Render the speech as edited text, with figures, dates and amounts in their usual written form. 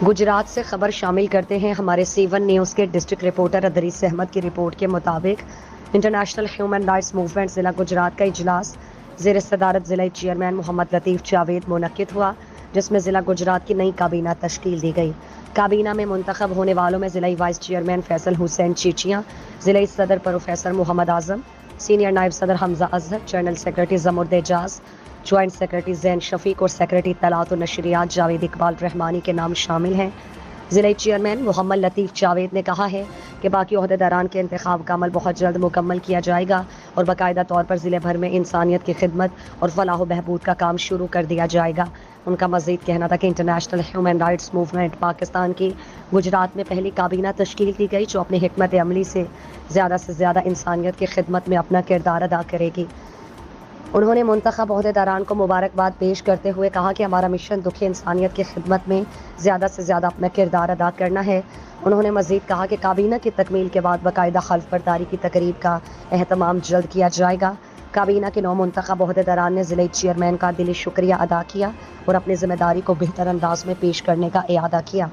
گجرات سے خبر شامل کرتے ہیں ہمارے C1 نیوز کے ڈسٹرکٹ رپورٹر ادریس احمد کی رپورٹ کے مطابق انٹرنیشنل ہیومن رائٹس موومنٹ ضلع گجرات کا اجلاس زیر صدارت ضلع چیئرمین محمد لطیف جاوید منعقد ہوا، جس میں ضلع گجرات کی نئی کابینہ تشکیل دی گئی۔ کابینہ میں منتخب ہونے والوں میں ضلعی وائس چیئرمین فیصل حسین چیچیاں، ضلعی صدر پروفیسر محمد اعظم، سینئر نائب صدر حمزہ اظہر، جنرل سیکرٹری زمرد اعجاز، جوائنٹ سیکرٹری زین شفیق اور سیکرٹری اطلاعات و نشریات جاوید اقبال رحمانی کے نام شامل ہیں۔ ضلعی چیئرمین محمد لطیف جاوید نے کہا ہے کہ باقی عہدیداران کے انتخاب کا عمل بہت جلد مکمل کیا جائے گا اور باقاعدہ طور پر ضلع بھر میں انسانیت کی خدمت اور فلاح و بہبود کا کام شروع کر دیا جائے گا۔ ان کا مزید کہنا تھا کہ international human rights movement Pakistan کی گجرات میں پہلی کابینہ تشکیل کی گئی جو اپنی حکمت عملی سے زیادہ انسانیت کی خدمت میں اپنا کردار ادا کرے گی۔ انہوں نے منتخب عہدیداران کو مبارکباد پیش کرتے ہوئے کہا کہ ہمارا مشن دکھی انسانیت کی خدمت میں زیادہ سے زیادہ اپنا کردار ادا کرنا ہے۔ انہوں نے مزید کہا کہ کابینہ کی تکمیل کے بعد باقاعدہ حلف برداری کی تقریب کا اہتمام جلد کیا جائے گا۔ کابینہ کے 9 منتخب عہدیداران نے ضلعی چیئرمین کا دلی شکریہ ادا کیا اور اپنی ذمہ داری کو بہتر انداز میں پیش کرنے کا اعادہ کیا۔